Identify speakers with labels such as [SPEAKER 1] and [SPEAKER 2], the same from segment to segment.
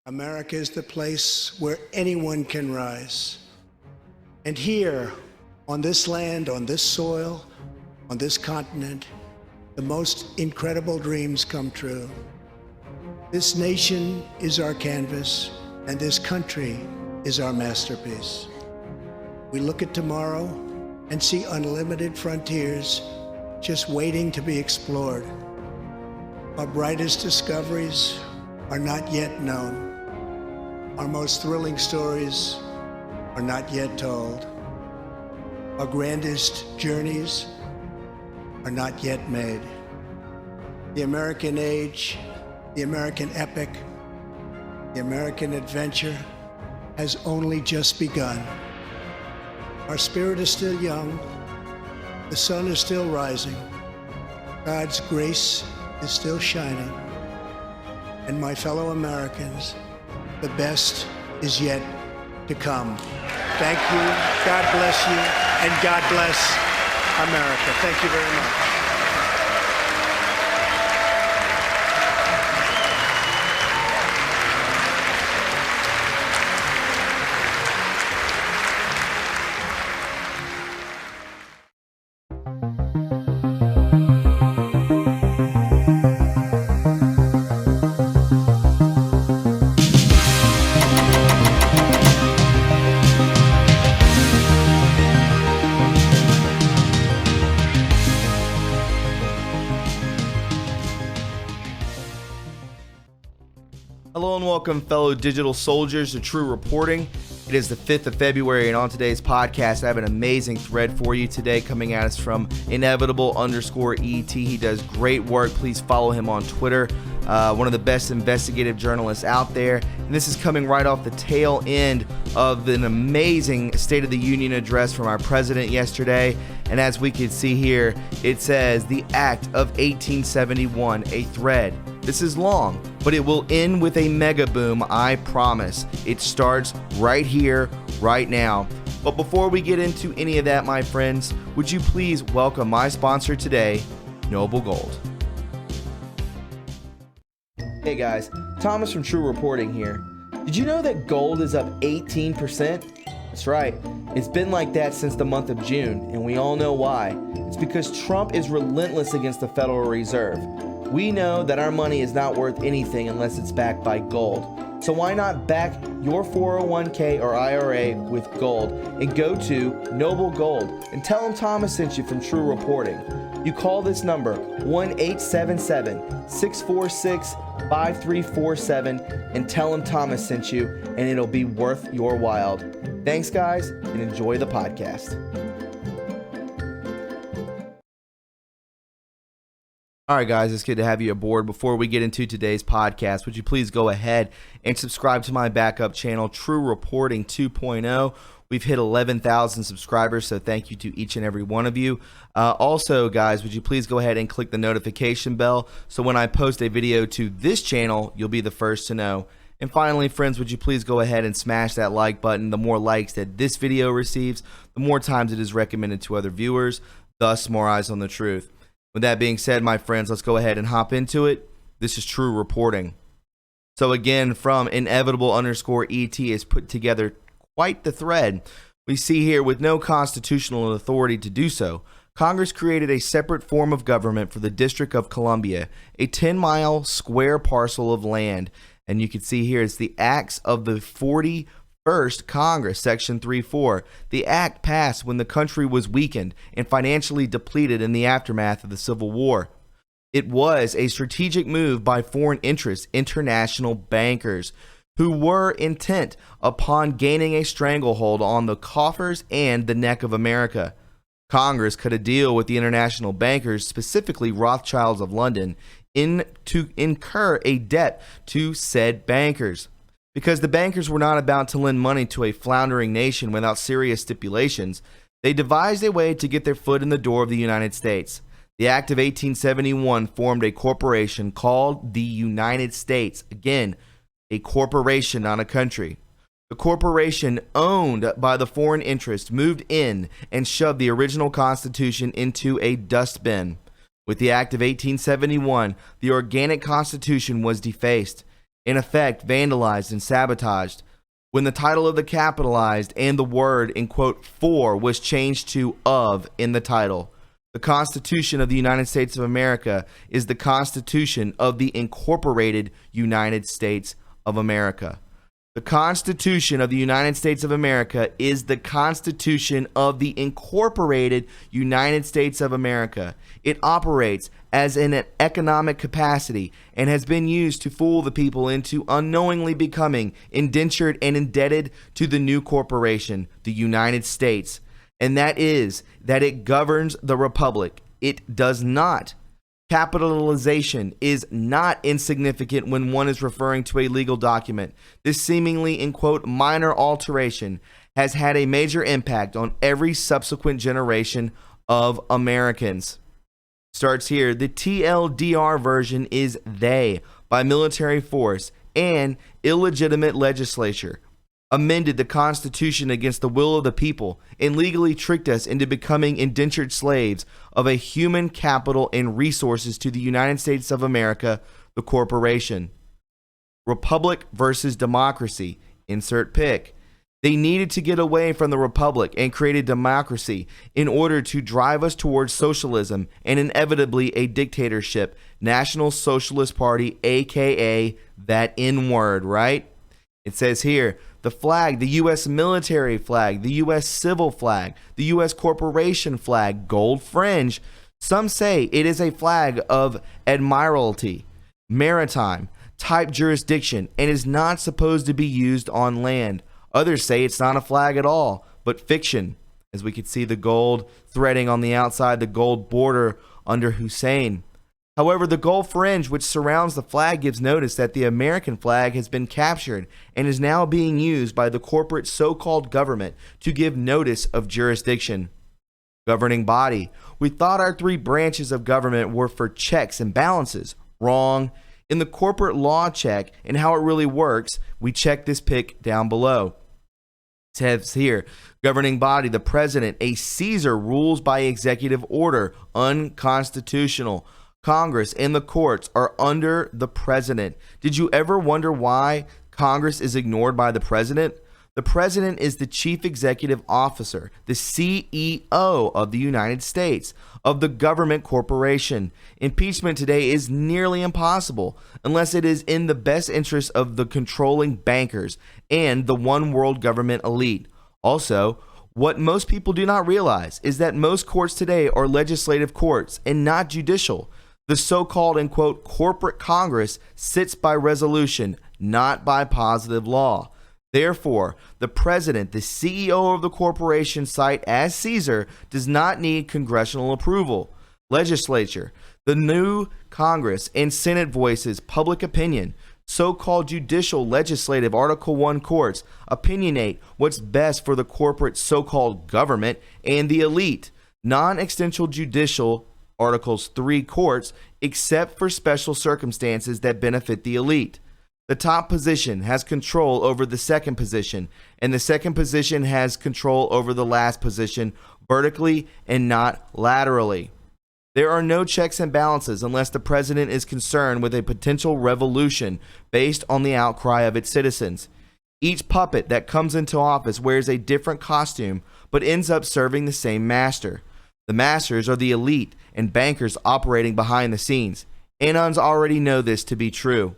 [SPEAKER 1] America is the place where anyone can rise. And here, on this land, on this soil, on this continent, the most incredible dreams come true. This nation is our canvas, and this country is our masterpiece. We look at tomorrow and see unlimited frontiers just waiting to be explored. Our brightest discoveries are not yet known. Our most thrilling stories are not yet told. Our grandest journeys are not yet made. The American age, the American epic, the American adventure has only just begun. Our spirit is still young. The sun is still rising. God's grace is still shining. And my fellow Americans, the best is yet to come. Thank you, God bless you, and God bless America. Thank you very much.
[SPEAKER 2] Hello and welcome, fellow digital soldiers, to True Reporting. It is the 5th of February, and on today's podcast, I have an amazing thread for you today coming at us from Inevitable_ET. He does great work. Please follow him on Twitter. One of the best investigative journalists out there. And this is coming right off the tail end of an amazing State of the Union address from our president yesterday. And as we can see here, it says, "The Act of 1871, a thread. This is long, but it will end with a mega boom, I promise. It starts right here, right now." But before we get into any of that, my friends, would you please welcome my sponsor today, Noble Gold. Hey guys, Thomas from True Reporting here. Did you know that gold is up 18%? That's right. It's been like that since the month of June, and we all know why. It's because Trump is relentless against the Federal Reserve. We know that our money is not worth anything unless it's backed by gold. So why not back your 401k or IRA with gold and go to Noble Gold and tell them Thomas sent you from True Reporting. You call this number 1-877-646-5347 and tell them Thomas sent you, and it'll be worth your while. Thanks guys, and enjoy the podcast. All right, guys, it's good to have you aboard. Before we get into today's podcast, would you please go ahead and subscribe to my backup channel, True Reporting 2.0. We've hit 11,000 subscribers, so thank you to each and every one of you. Also, guys, would you please go ahead and click the notification bell so when I post a video to this channel, you'll be the first to know. And finally, friends, would you please go ahead and smash that like button. The more likes that this video receives, the more times it is recommended to other viewers, thus more eyes on the truth. With that being said, my friends, let's go ahead and hop into it. This is True Reporting. So again, from Inevitable_ET has put together quite the thread. We see here, with no constitutional authority to do so, Congress created a separate form of government for the District of Columbia, a 10-mile square parcel of land. And you can see here, it's the Acts of the 41st Congress, Section 3.4. The act passed when the country was weakened and financially depleted in the aftermath of the Civil War. It was a strategic move by foreign interests, international bankers, who were intent upon gaining a stranglehold on the coffers and the neck of America. Congress cut a deal with the international bankers, specifically Rothschilds of London, to incur a debt to said bankers. Because the bankers were not about to lend money to a floundering nation without serious stipulations, they devised a way to get their foot in the door of the United States. The Act of 1871 formed a corporation called the United States. Again, a corporation, not a country. The corporation, owned by the foreign interest, moved in and shoved the original Constitution into a dustbin. With the Act of 1871, the organic Constitution was defaced. in effect vandalized and sabotaged. When the title of the capitalized and the word in quote for was changed to of in the title. The Constitution of the United States of America is the Constitution of the Incorporated United States of America. The Constitution of the United States of America is the Constitution of the Incorporated United States of America. It operates as in an economic capacity and has been used to fool the people into unknowingly becoming indentured and indebted to the new corporation, the United States. And that is that it governs the republic. It does not. Capitalization is not insignificant when one is referring to a legal document. This seemingly, in quote, minor alteration has had a major impact on every subsequent generation of Americans. Starts here. The TLDR version is they, by military force and illegitimate legislature, amended the Constitution against the will of the people and legally tricked us into becoming indentured slaves of a human capital and resources to the United States of America, the corporation. Republic versus democracy. Insert pick. They needed to get away from the republic and create a democracy in order to drive us towards socialism and inevitably a dictatorship. National Socialist Party, aka that N-word, right? It says here, the flag, the U.S. military flag, the U.S. civil flag, the U.S. corporation flag, gold fringe. Some say it is a flag of admiralty, maritime type jurisdiction, and is not supposed to be used on land. Others say it's not a flag at all, but fiction, as we could see the gold threading on the outside, the gold border under Hussein. However, the gold fringe which surrounds the flag gives notice that the American flag has been captured and is now being used by the corporate so-called government to give notice of jurisdiction. Governing body. We thought our three branches of government were for checks and balances. Wrong. In the corporate law check and how it really works, we check this pick down below. It says here, governing body, the president, a Caesar, rules by executive order, unconstitutional. Congress and the courts are under the president. Did you ever wonder why Congress is ignored by the president? The president is the chief executive officer, the CEO of the United States, of the government corporation. Impeachment today is nearly impossible unless it is in the best interest of the controlling bankers and the one world government elite. Also, what most people do not realize is that most courts today are legislative courts and not judicial. The so-called, in quote, corporate Congress sits by resolution, not by positive law. Therefore, the president, the CEO of the corporation site as Caesar, does not need congressional approval. Legislature, the new Congress and Senate voices public opinion. So-called judicial, legislative, Article 1 courts opinionate what's best for the corporate so-called government and the elite. Non-extensional judicial Articles 3 courts, except for special circumstances that benefit the elite. The top position has control over the second position, and the second position has control over the last position, vertically and not laterally. There are no checks and balances unless the president is concerned with a potential revolution based on the outcry of its citizens. Each puppet that comes into office wears a different costume, but ends up serving the same master. The masters are the elite and bankers operating behind the scenes. Anons already know this to be true.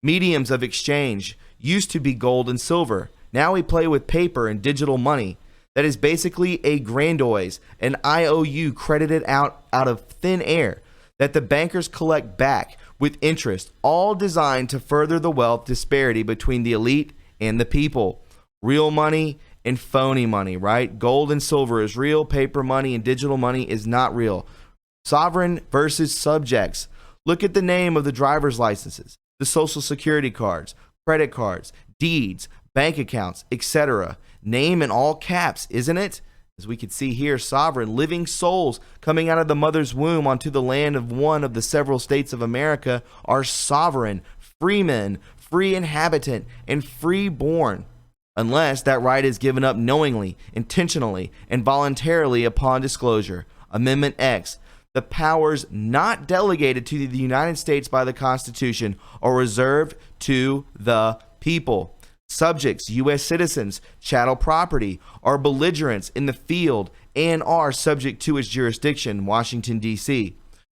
[SPEAKER 2] Mediums of exchange used to be gold and silver. Now we play with paper and digital money. That is basically a grandoise, an IOU credited out of thin air that the bankers collect back with interest, all designed to further the wealth disparity between the elite and the people. Real money and phony money, right? Gold and silver is real, paper money and digital money is not real. Sovereign versus subjects. Look at the name of the driver's licenses, the social security cards, credit cards, deeds, bank accounts, etc. Name in all caps, isn't it? As we can see here, sovereign, living souls coming out of the mother's womb onto the land of one of the several states of America are sovereign, freemen, free inhabitant, and free-born. Unless that right is given up knowingly, intentionally, and voluntarily upon disclosure. Amendment X. The powers not delegated to the United States by the Constitution are reserved to the people. Subjects, U.S. citizens, chattel property, are belligerents in the field and are subject to its jurisdiction, Washington, D.C.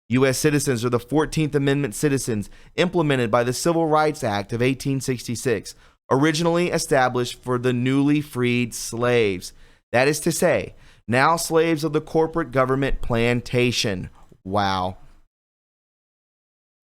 [SPEAKER 2] U.S. citizens are the 14th Amendment citizens implemented by the Civil Rights Act of 1866, originally established for the newly freed slaves. That is to say, now slaves of the corporate government plantation. Wow.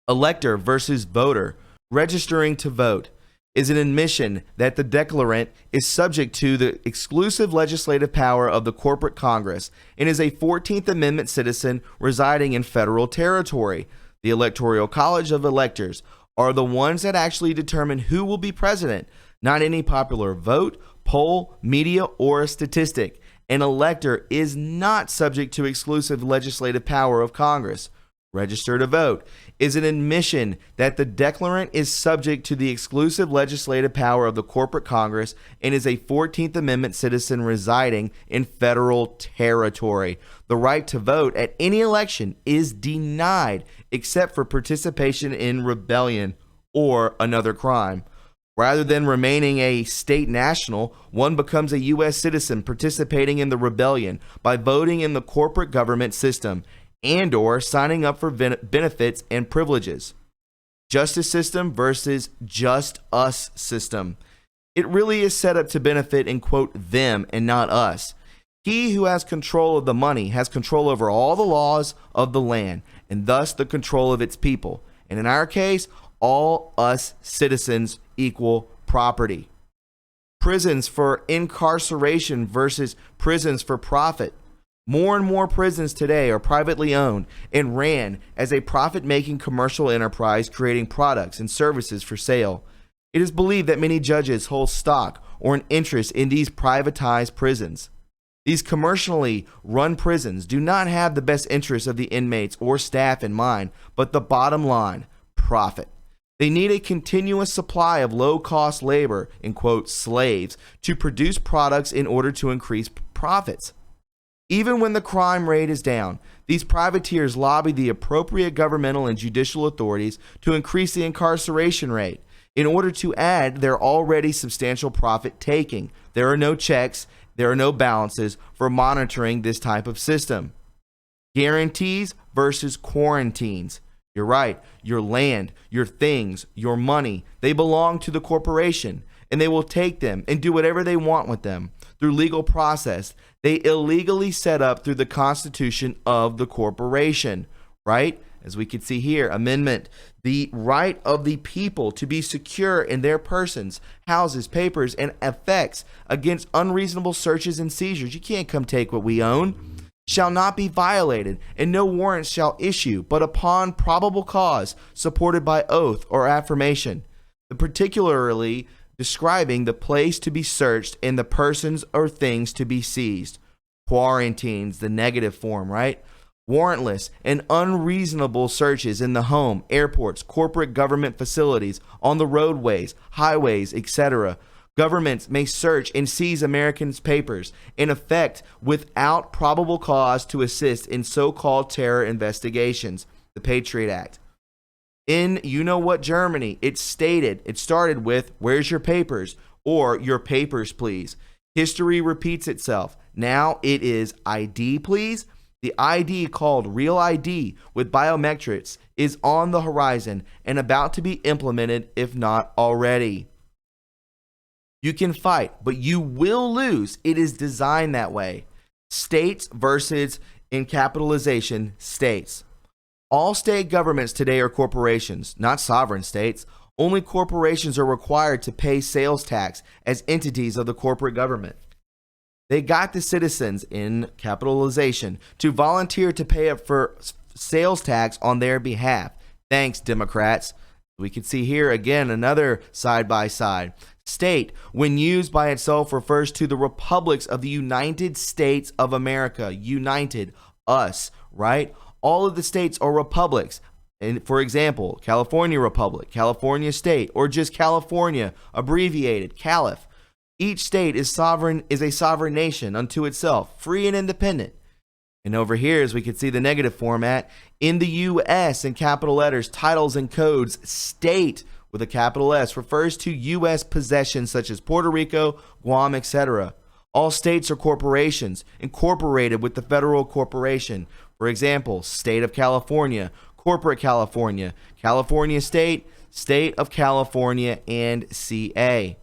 [SPEAKER 2] Elector versus voter. Registering to vote is an admission that the declarant is subject to the exclusive legislative power of the corporate Congress and is a 14th Amendment citizen residing in federal territory. The Electoral College of Electors are the ones that actually determine who will be president, not any popular vote, poll, media, or statistic. An elector is not subject to exclusive legislative power of Congress. Register to vote is an admission that the declarant is subject to the exclusive legislative power of the corporate Congress and is a 14th Amendment citizen residing in federal territory. The right to vote at any election is denied except for participation in rebellion or another crime. Rather than remaining a state national, one becomes a U.S. citizen participating in the rebellion by voting in the corporate government system and or signing up for benefits and privileges. Justice system versus just us system. It really is set up to benefit and quote them and not us. He who has control of the money has control over all the laws of the land and thus the control of its people. And in our case, all us citizens equal property. Prisons for incarceration versus prisons for profit. More and more prisons today are privately owned and ran as a profit-making commercial enterprise creating products and services for sale. It is believed that many judges hold stock or an interest in these privatized prisons. These commercially run prisons do not have the best interests of the inmates or staff in mind, but the bottom line, profit. They need a continuous supply of low-cost labor, in quote, slaves, to produce products in order to increase profits. Even when the crime rate is down, these privateers lobby the appropriate governmental and judicial authorities to increase the incarceration rate in order to add their already substantial profit taking. There are no checks, there are no balances for monitoring this type of system. Guarantees versus quarantines. You're right, your land, your things, your money, they belong to the corporation, and they will take them and do whatever they want with them through legal process they illegally set up through the constitution of the corporation, right? As we can see here, amendment, the right of the people to be secure in their persons, houses, papers, and effects against unreasonable searches and seizures. You can't come take what we own. Shall not be violated, and no warrants shall issue, but upon probable cause, supported by oath or affirmation, particularly describing the place to be searched and the persons or things to be seized. Quarantines, the negative form, right? Warrantless and unreasonable searches in the home, airports, corporate government facilities, on the roadways, highways, etc. Governments may search and seize Americans' papers, in effect, without probable cause to assist in so-called terror investigations. The Patriot Act. In you-know-what Germany, it started with, where's your papers? Or, your papers, please. History repeats itself. Now it is ID, please. The ID called Real ID with biometrics is on the horizon and about to be implemented, if not already. You can fight, but you will lose. It is designed that way. States versus, in capitalization, states. All state governments today are corporations, not sovereign states. Only corporations are required to pay sales tax as entities of the corporate government. They got the citizens, in capitalization, to volunteer to pay up for sales tax on their behalf. Thanks, Democrats. We can see here again another side by side. State, when used by itself, refers to the republics of the United States of America. United, us, right? All of the states are republics. And for example, California Republic, California State, or just California, abbreviated, Calif. Each state is a sovereign nation unto itself, free and independent. And over here, as we can see the negative format, in the U.S. in capital letters, titles and codes, state with a capital S refers to U.S. possessions such as Puerto Rico, Guam, etc. All states are corporations, incorporated with the federal corporation. For example, State of California, Corporate California, California State, State of California, and CA.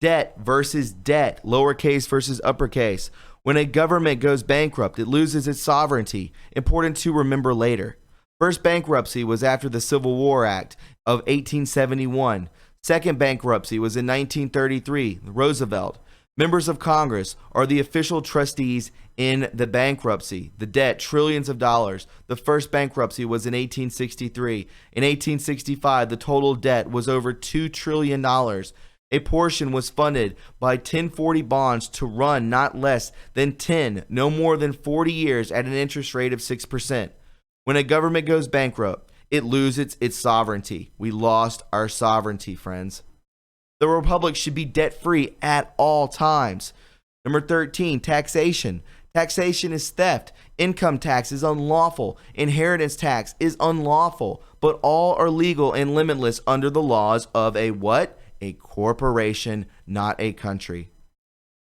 [SPEAKER 2] Debt versus debt, lowercase versus uppercase. When a government goes bankrupt, it loses its sovereignty. Important to remember later. First bankruptcy was after the Civil War Act of 1871. Second bankruptcy was in 1933, Roosevelt. Members of Congress are the official trustees in the bankruptcy. The debt, trillions of dollars. The first bankruptcy was in 1863. In 1865, the total debt was over $2 trillion. A portion was funded by 1040 bonds to run not less than 10, no more than 40 years at an interest rate of 6%. When a government goes bankrupt, it loses its sovereignty. We lost our sovereignty, friends. The republic should be debt-free at all times. Number 13, taxation. Taxation is theft. Income tax is unlawful. Inheritance tax is unlawful. But all are legal and limitless under the laws of a what? A corporation, not a country.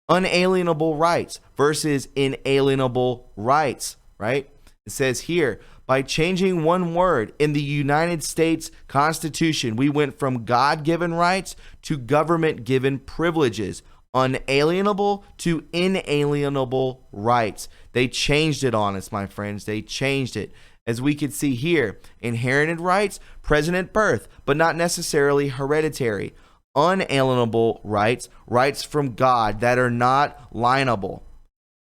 [SPEAKER 2] Unalienable rights versus inalienable rights, right? It says here, by changing one word in the United States Constitution, we went from God-given rights to government-given privileges, unalienable to inalienable rights. They changed it on us, my friends. They changed it. As we can see here, inherited rights, present at birth, but not necessarily hereditary. Unalienable rights, rights from God that are not lienable.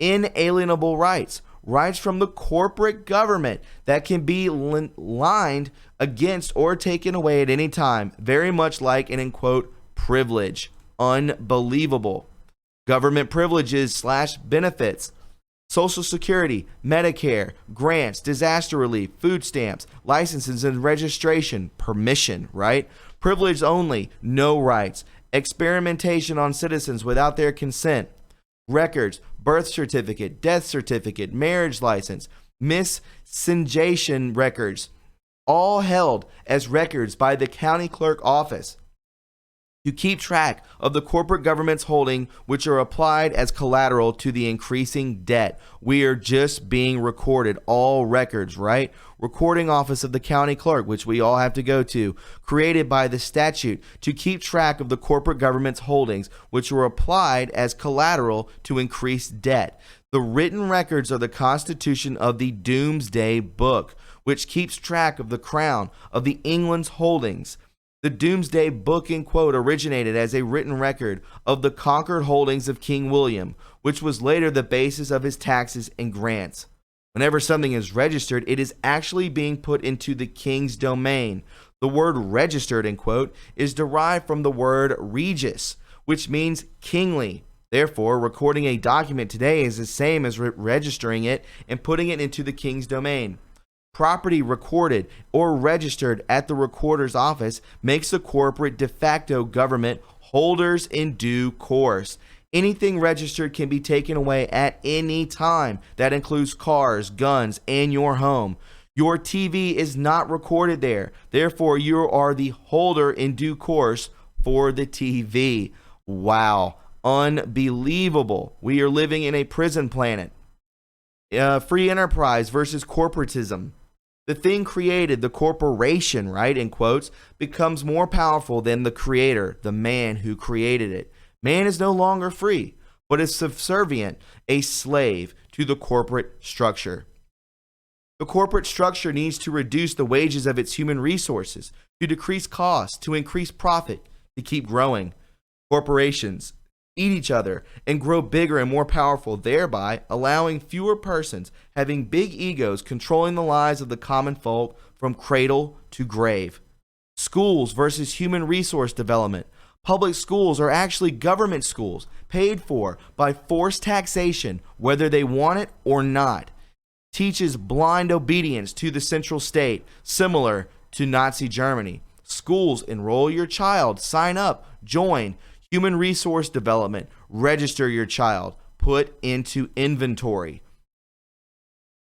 [SPEAKER 2] Inalienable rights, rights from the corporate government that can be lined against or taken away at any time, very much like an, in quote, privilege. Unbelievable. Government privileges / benefits. Social Security, Medicare, grants, disaster relief, food stamps, licenses and registration, permission, right? Privilege only, no rights. Experimentation on citizens without their consent. Records, birth certificate, death certificate, marriage license, miscegenation records, all held as records by the county clerk office to keep track of the corporate government's holding, which are applied as collateral to the increasing debt. We are just being recorded, all records, right? Recording office of the county clerk, which we all have to go to, created by the statute to keep track of the corporate government's holdings, which were applied as collateral to increase debt. The written records are the constitution of the Doomsday Book, which keeps track of the crown of the England's holdings. The Doomsday Book, in quote, originated as a written record of the conquered holdings of King William, which was later the basis of his taxes and grants. Whenever something is registered, it is actually being put into the king's domain. The word registered, in quote, is derived from the word regius, which means kingly. Therefore, recording a document today is the same as registering it and putting it into the king's domain. Property recorded or registered at the recorder's office makes the corporate de facto government holders in due course. Anything registered can be taken away at any time. That includes cars, guns, and your home. Your TV is not recorded there. Therefore, you are the holder in due course for the TV. Wow. Unbelievable. We are living in a prison planet. Free enterprise versus corporatism. The thing created, the corporation, right, in quotes, becomes more powerful than the creator, the man who created it. Man is no longer free, but is subservient, a slave to the corporate structure. The corporate structure needs to reduce the wages of its human resources, to decrease costs, to increase profit, to keep growing. Corporations eat each other and grow bigger and more powerful, thereby allowing fewer persons having big egos controlling the lives of the common folk from cradle to grave. Schools versus human resource development. Public schools are actually government schools paid for by forced taxation, whether they want it or not. Teaches blind obedience to the central state, similar to Nazi Germany. Schools enroll your child, sign up, join. Human resource development, register your child, put into inventory.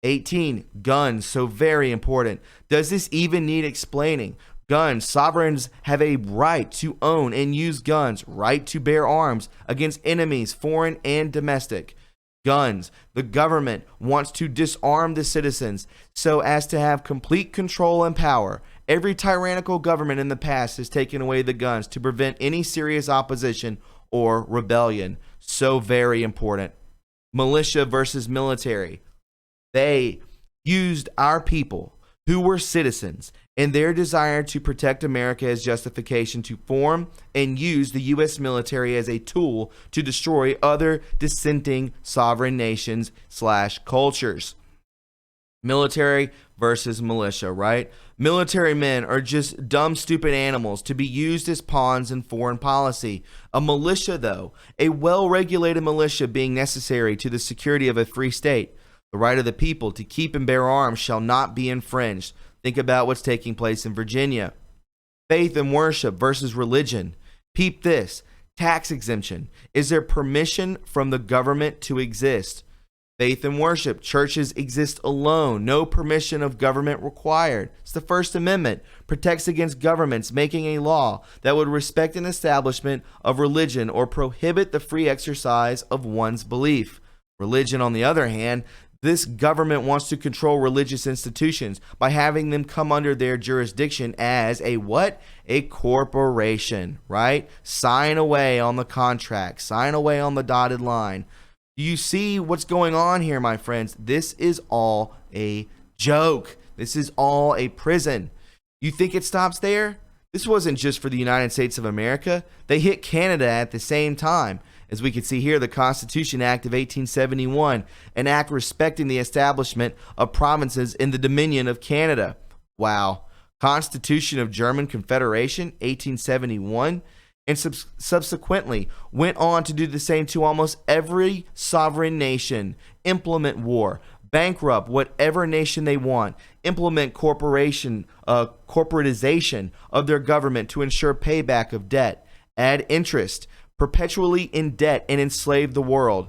[SPEAKER 2] 18, guns, so very important. Does this even need explaining? Guns, sovereigns have a right to own and use guns, right to bear arms against enemies, foreign and domestic. Guns, the government wants to disarm the citizens so as to have complete control and power. Every tyrannical government in the past has taken away the guns to prevent any serious opposition or rebellion. So very important. Militia versus military. They used our people who were citizens and their desire to protect America as justification to form and use the U.S. military as a tool to destroy other dissenting sovereign nations / cultures. Military versus militia, right? Military men are just dumb, stupid animals to be used as pawns in foreign policy. A militia, though, a well-regulated militia being necessary to the security of a free state. The right of the people to keep and bear arms shall not be infringed. Think about what's taking place in Virginia. Faith and worship versus religion. Peep this. Tax exemption. Is there permission from the government to exist? Faith and worship. Churches exist alone. No permission of government required. It's the First Amendment. Protects against governments making a law that would respect an establishment of religion or prohibit the free exercise of one's belief. Religion, on the other hand, this government wants to control religious institutions by having them come under their jurisdiction as a what? A corporation, right? Sign away on the contract. Sign away on the dotted line. Do you see what's going on here, my friends? This is all a joke. This is all a prison. You think it stops there? This wasn't just for the United States of America. They hit Canada at the same time. As we can see here, the Constitution Act of 1871, an act respecting the establishment of provinces in the Dominion of Canada. Wow. Constitution of German Confederation, 1871, and subsequently went on to do the same to almost every sovereign nation. Implement war, bankrupt whatever nation they want, implement corporatization of their government to ensure payback of debt, add interest, perpetually in debt and enslave the world.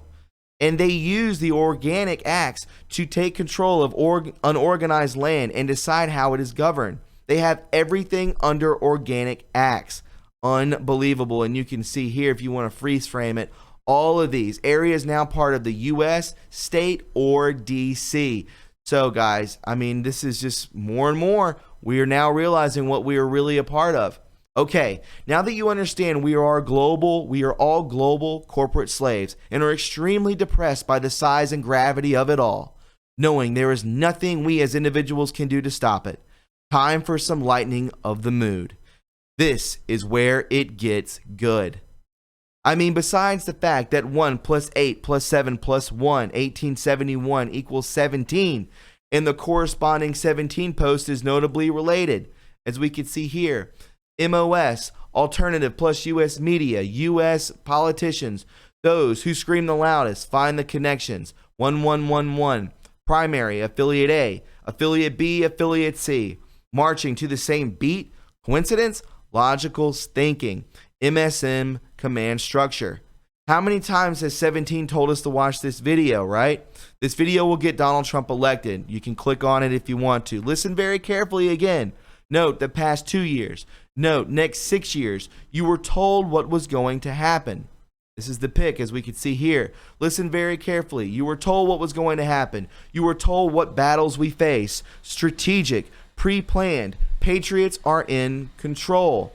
[SPEAKER 2] And they use the organic acts to take control of unorganized land and decide how it is governed. They have everything under organic acts. Unbelievable. And you can see here, if you want to freeze frame it, all of these areas now part of the U.S., state, or D.C. So guys, I mean, this is just more and more. We are now realizing what we are really a part of. Okay, now that you understand we are all global corporate slaves and are extremely depressed by the size and gravity of it all, knowing there is nothing we as individuals can do to stop it, time for some lightening of the mood. This is where it gets good. I mean, besides the fact that 1 plus 8 plus 7 plus 1, 1871 equals 17, and the corresponding 17 post is notably related, as we can see here. MOS, alternative plus U.S. media, U.S. politicians, those who scream the loudest, find the connections. 1111, primary, affiliate A, affiliate B, affiliate C, marching to the same beat. Coincidence? Logical thinking. MSM command structure. How many times has 17 told us to watch this video, right? This video will get Donald Trump elected. You can click on it if you want to. Listen very carefully again. Note the past 2 years. Note next 6 years. You were told what was going to happen. This is the pick, as we can see here. Listen very carefully. You were told what was going to happen. You were told what battles we face. Strategic, pre-planned. Patriots are in control.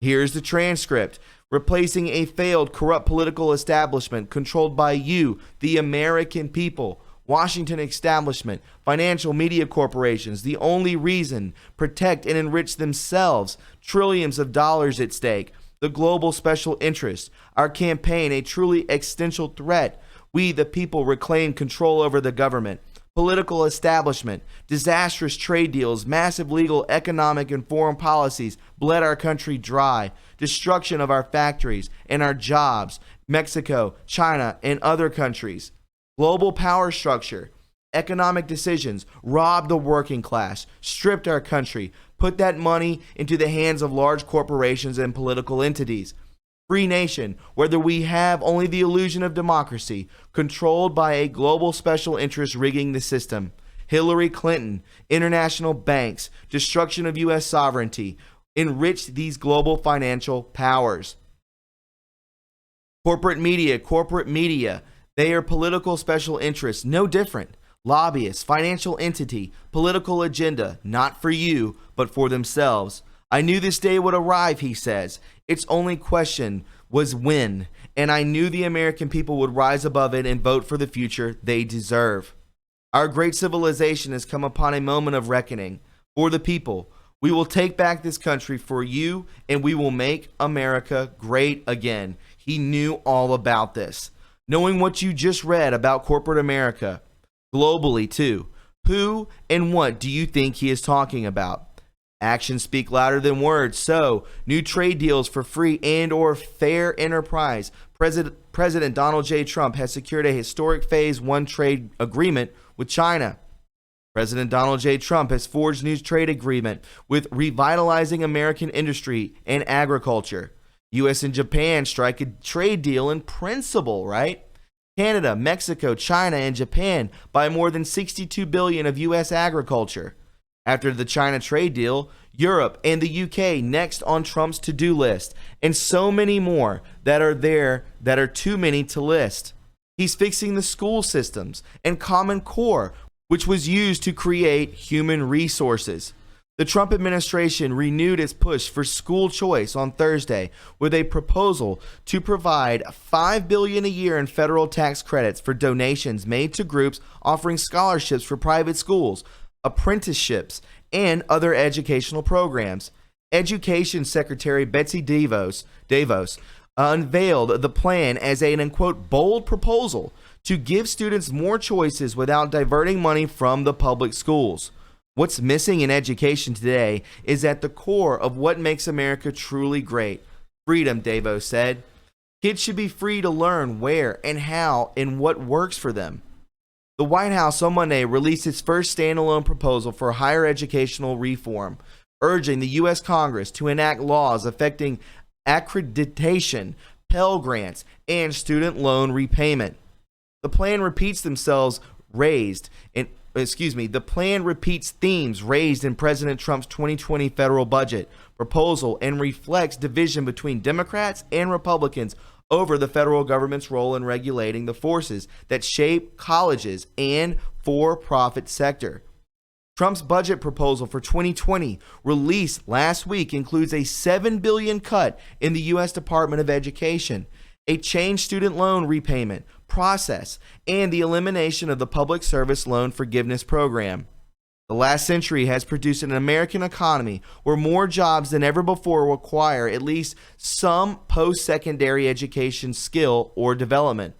[SPEAKER 2] Here's the transcript. Replacing a failed, corrupt political establishment controlled by you, the American people. Washington establishment, financial media corporations, the only reason, protect and enrich themselves, trillions of dollars at stake, the global special interest, our campaign a truly existential threat. We, the people, reclaim control over the government, political establishment, disastrous trade deals, massive legal, economic, and foreign policies bled our country dry, destruction of our factories and our jobs, Mexico, China, and other countries. Global power structure, economic decisions, robbed the working class, stripped our country, put that money into the hands of large corporations and political entities. free nation, whether we have only the illusion of democracy, controlled by a global special interest rigging the system. Hillary Clinton, international banks, destruction of U.S. sovereignty, enriched these global financial powers. Corporate media, they are political special interests, no different. Lobbyists, financial entity, political agenda, not for you, but for themselves. I knew this day would arrive, he says. Its only question was when, and I knew the American people would rise above it and vote for the future they deserve. Our great civilization has come upon a moment of reckoning. For the people, we will take back this country for you, and we will make America great again. He knew all about this. Knowing what you just read about corporate America, globally too, who and what do you think he is talking about? Actions speak louder than words. So, new trade deals for free and or fair enterprise. President Donald J. Trump has secured a historic Phase 1 trade agreement with China. President Donald J. Trump has forged a new trade agreement with revitalizing American industry and agriculture. U.S. and Japan strike a trade deal in principle, right? Canada, Mexico, China, and Japan buy more than $62 billion of U.S. agriculture. After the China trade deal, Europe and the UK next on Trump's to-do list, and so many more that are there that are too many to list. He's fixing the school systems and Common Core, which was used to create human resources. The Trump administration renewed its push for school choice on Thursday with a proposal to provide $5 billion a year in federal tax credits for donations made to groups offering scholarships for private schools, apprenticeships, and other educational programs. Education Secretary Betsy DeVos unveiled the plan as an, unquote, bold proposal to give students more choices without diverting money from the public schools. What's missing in education today is at the core of what makes America truly great. Freedom, DeVos said. Kids should be free to learn where and how and what works for them. The White House on Monday released its first standalone proposal for higher educational reform, urging the U.S. Congress to enact laws affecting accreditation, Pell Grants, and student loan repayment. The plan repeats themes raised in President Trump's 2020 federal budget proposal and reflects division between Democrats and Republicans over the federal government's role in regulating the forces that shape colleges and for-profit sector. Trump's budget proposal for 2020, released last week, includes a $7 billion cut in the U.S. Department of Education, a changed student loan repayment process, and the elimination of the Public Service Loan Forgiveness Program. The last century has produced an American economy where more jobs than ever before require at least some post-secondary education skill or development.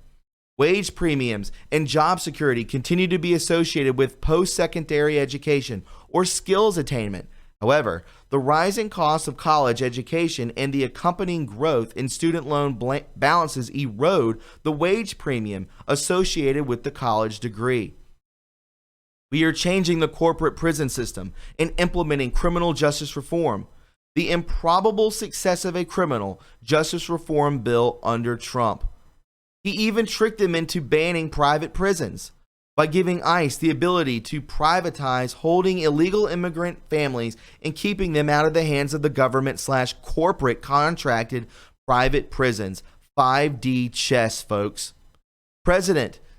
[SPEAKER 2] Wage premiums and job security continue to be associated with post-secondary education or skills attainment. However, the rising cost of college education and the accompanying growth in student loan balances erode the wage premium associated with the college degree. We are changing the corporate prison system and implementing criminal justice reform. The improbable success of a criminal justice reform bill under Trump. He even tricked them into banning private prisons by giving ICE the ability to privatize holding illegal immigrant families and keeping them out of the hands of the government/corporate contracted private prisons. 5D chess, folks.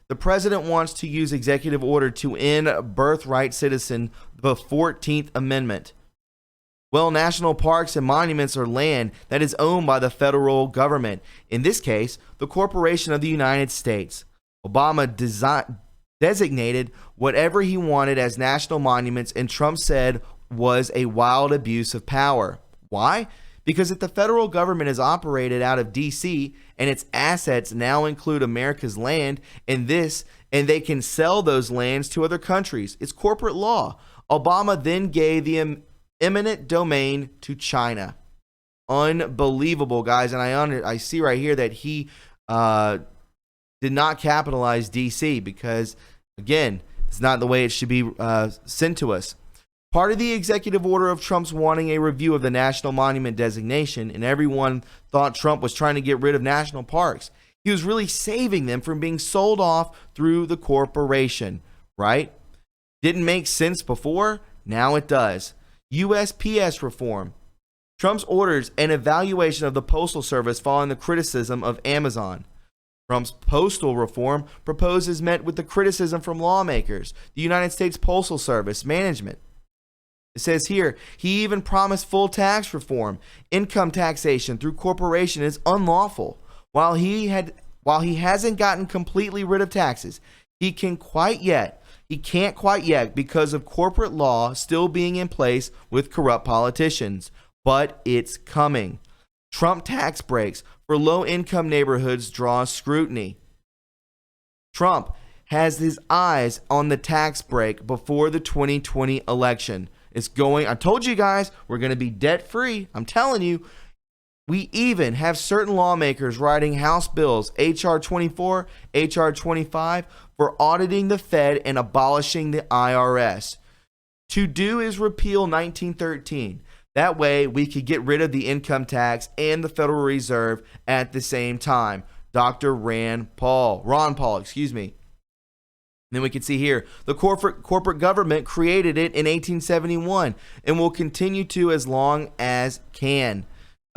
[SPEAKER 2] The president wants to use executive order to end birthright citizen, the 14th Amendment. Well, national parks and monuments are land that is owned by the federal government, in this case, the Corporation of the United States. Obama designated whatever he wanted as national monuments, and Trump said was a wild abuse of power. Why? Because if the federal government is operated out of D.C. and its assets now include America's land and they can sell those lands to other countries, it's corporate law. Obama then gave the eminent domain to China. Unbelievable, guys. And I see right here that he did not capitalize D.C. because, again, it's not the way it should be sent to us. Part of the executive order of Trump's wanting a review of the national monument designation, and everyone thought Trump was trying to get rid of national parks. He was really saving them from being sold off through the corporation, right? Didn't make sense before, now it does. USPS reform. Trump's orders an evaluation of the Postal Service following the criticism of Amazon. Trump's postal reform proposes met with the criticism from lawmakers, the United States Postal Service management. It says here, he even promised full tax reform. Income taxation through corporation is unlawful. While he hasn't gotten completely rid of taxes, he can't quite yet because of corporate law still being in place with corrupt politicians. But it's coming. Trump tax breaks for low-income neighborhoods draw scrutiny. Trump has his eyes on the tax break before the 2020 election. It's going, I told you guys, we're going to be debt-free. I'm telling you. We even have certain lawmakers writing House bills, H.R. 24, H.R. 25, for auditing the Fed and abolishing the IRS. To do is repeal 1913. That way, we could get rid of the income tax and the Federal Reserve at the same time. Dr. Ron Paul. Then we can see here, the corporate government created it in 1871 and will continue to as long as can.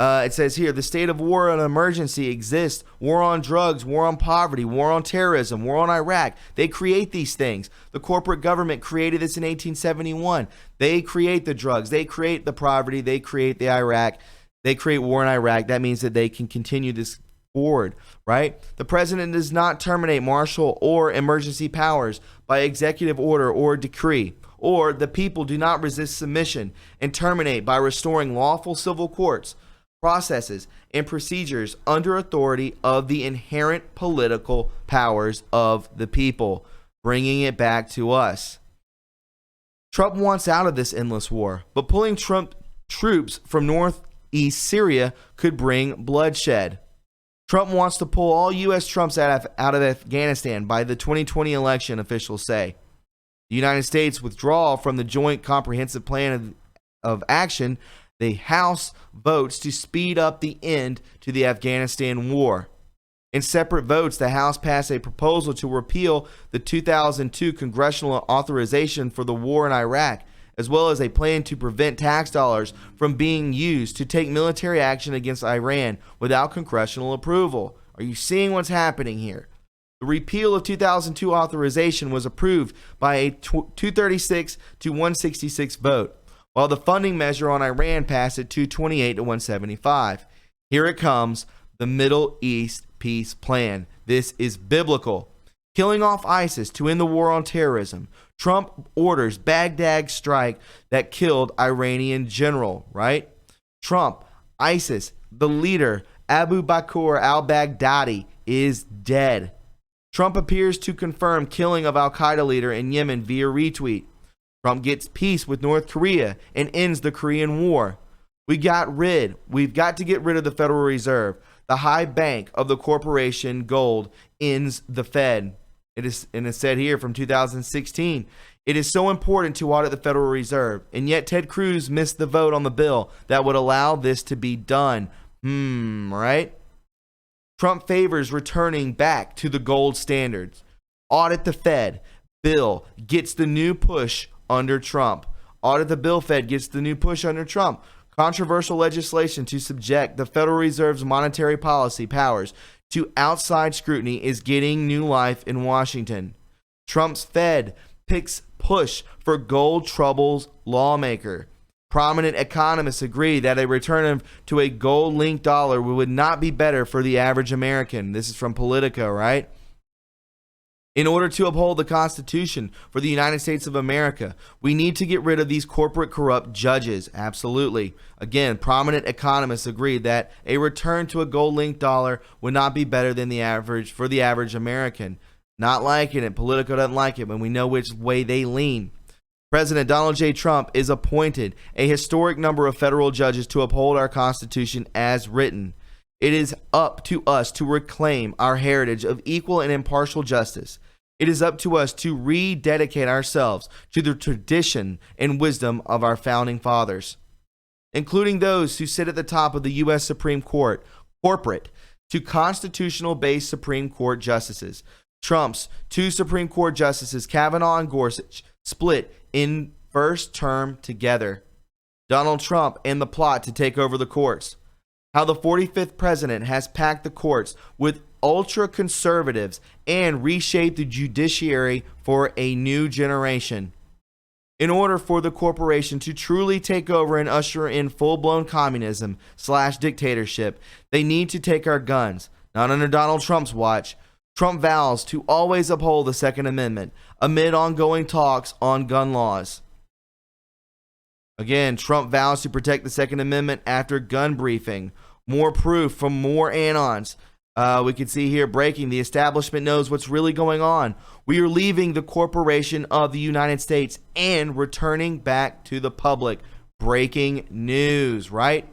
[SPEAKER 2] It says here, the state of war and emergency exists. War on drugs, war on poverty, war on terrorism, war on Iraq. They create these things. The corporate government created this in 1871. They create the drugs. They create the poverty. They create the Iraq. They create war in Iraq. That means that they can continue this forward, right? The president does not terminate martial or emergency powers by executive order or decree, or the people do not resist submission and terminate by restoring lawful civil courts, processes, and procedures under authority of the inherent political powers of the people, bringing it back to us. Trump wants out of this endless war, but pulling Trump troops from northeast Syria could bring bloodshed. Trump wants to pull all U.S. troops out of Afghanistan by the 2020 election, officials say. The United States withdrawal from the Joint Comprehensive Plan of Action, the House votes to speed up the end to the Afghanistan war. In separate votes, the House passed a proposal to repeal the 2002 congressional authorization for the war in Iraq, as well as a plan to prevent tax dollars from being used to take military action against Iran without congressional approval. Are you seeing what's happening here? The repeal of 2002 authorization was approved by a 236 to 166 vote, while the funding measure on Iran passed at 228 to 175. Here it comes, the Middle East Peace Plan. This is biblical. Killing off ISIS to end the war on terrorism. Trump orders Baghdad strike that killed Iranian general, right? Trump, ISIS, the leader, Abu Bakr al-Baghdadi, is dead. Trump appears to confirm killing of al-Qaeda leader in Yemen via retweet. Trump gets peace with North Korea and ends the Korean War. We've got to get rid of the Federal Reserve. The high bank of the corporation gold ends the Fed. It is said here from 2016. It is so important to audit the Federal Reserve, and yet Ted Cruz missed the vote on the bill that would allow this to be done. Right? Trump favors returning back to the gold standards. Audit the Fed. Bill gets the new push under Trump. Audit the bill. Fed gets the new push under Trump. Controversial legislation to subject the Federal Reserve's monetary policy powers to outside scrutiny is getting new life in Washington. Trump's Fed picks push for gold troubles lawmaker. Prominent economists agree that a return to a gold-linked dollar would not be better for the average American. This is from Politico, right? In order to uphold the Constitution for the United States of America, we need to get rid of these corporate corrupt judges. Absolutely. Again, prominent economists agree that a return to a gold-linked dollar would not be better than the average for the average American. Not liking it. Politico doesn't like it, but we know which way they lean. President Donald J. Trump is appointed a historic number of federal judges to uphold our Constitution as written. It is up to us to reclaim our heritage of equal and impartial justice. It is up to us to rededicate ourselves to the tradition and wisdom of our founding fathers, including those who sit at the top of the U.S. Supreme Court, corporate to constitutional-based Supreme Court justices. Trump's two Supreme Court justices, Kavanaugh and Gorsuch, split in first term together. Donald Trump and the plot to take over the courts. How the 45th president has packed the courts with ultra-conservatives and reshaped the judiciary for a new generation. In order for the corporation to truly take over and usher in full-blown communism/dictatorship, they need to take our guns, not under Donald Trump's watch. Trump vows to always uphold the Second Amendment amid ongoing talks on gun laws. Again, Trump vows to protect the Second Amendment after gun briefing. More proof from more anons. We can see here breaking. The establishment knows what's really going on. We are leaving the corporation of the United States and returning back to the public. Breaking news, right?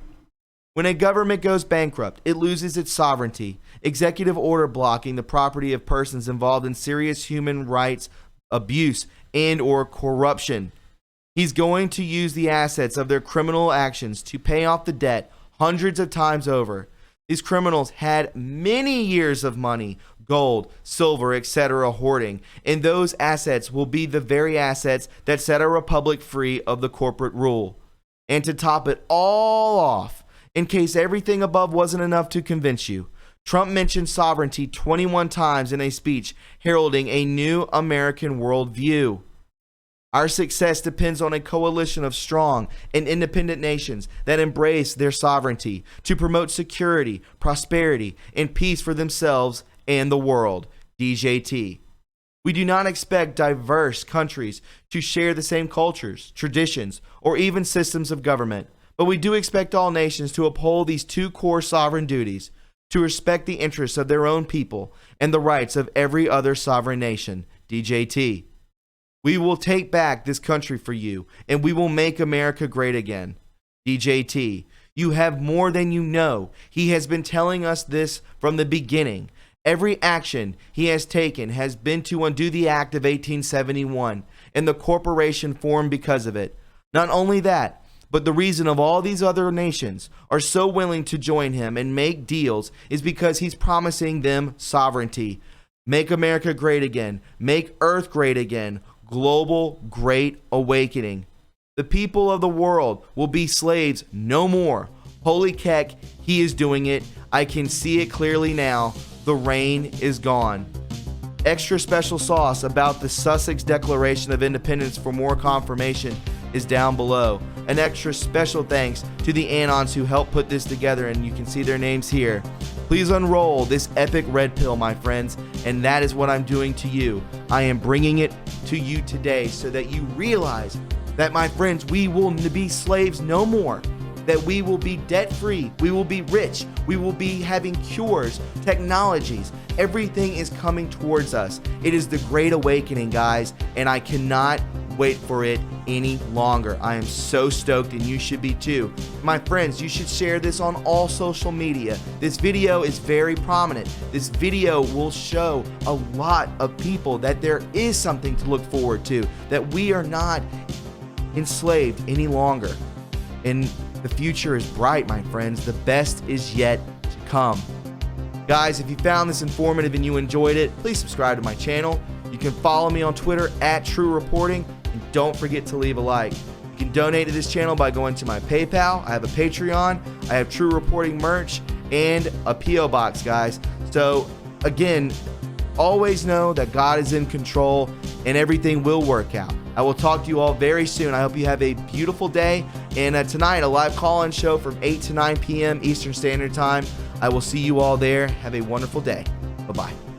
[SPEAKER 2] When a government goes bankrupt, it loses its sovereignty. Executive order blocking the property of persons involved in serious human rights abuse and or corruption. He's going to use the assets of their criminal actions to pay off the debt hundreds of times over. These criminals had many years of money, gold, silver, etc. hoarding, and those assets will be the very assets that set our republic free of the corporate rule. And to top it all off, in case everything above wasn't enough to convince you, Trump mentioned sovereignty 21 times in a speech heralding a new American worldview. Our success depends on a coalition of strong and independent nations that embrace their sovereignty to promote security, prosperity, and peace for themselves and the world. DJT. We do not expect diverse countries to share the same cultures, traditions, or even systems of government, but we do expect all nations to uphold these two core sovereign duties, to respect the interests of their own people and the rights of every other sovereign nation. DJT. We will take back this country for you, and we will make America great again. DJT. You have more than you know. He has been telling us this from the beginning. Every action he has taken has been to undo the Act of 1871 and the corporation formed because of it. Not only that, but the reason of all these other nations are so willing to join him and make deals is because he's promising them sovereignty. Make America great again. Make Earth great again. Global Great Awakening. The people of the world will be slaves no more. Holy keck, he is doing it. I can see it clearly now. The rain is gone. Extra special sauce about the Sussex Declaration of Independence for more confirmation is down below. An extra special thanks to the Anons who helped put this together, and you can see their names here. Please unroll this epic red pill, my friends, and that is what I'm doing to you. I am bringing it to you today so that you realize that, my friends, we will be slaves no more, that we will be debt-free, we will be rich, we will be having cures, technologies. Everything is coming towards us. It is the Great Awakening, guys, and I cannot wait for it any longer. I am so stoked, and you should be too. My friends, you should share this on all social media. This video is very prominent. This video will show a lot of people that there is something to look forward to, that we are not enslaved any longer. And the future is bright, my friends. The best is yet to come. Guys, if you found this informative and you enjoyed it, please subscribe to my channel. You can follow me on Twitter at TRUreporting. And don't forget to leave a like. You can donate to this channel by going to my PayPal. I have a Patreon. I have TRUreporting merch and a P.O. box, guys. So, again, always know that God is in control and everything will work out. I will talk to you all very soon. I hope you have a beautiful day. And tonight, a live call-in show from 8 to 9 p.m. Eastern Standard Time. I will see you all there. Have a wonderful day. Bye-bye.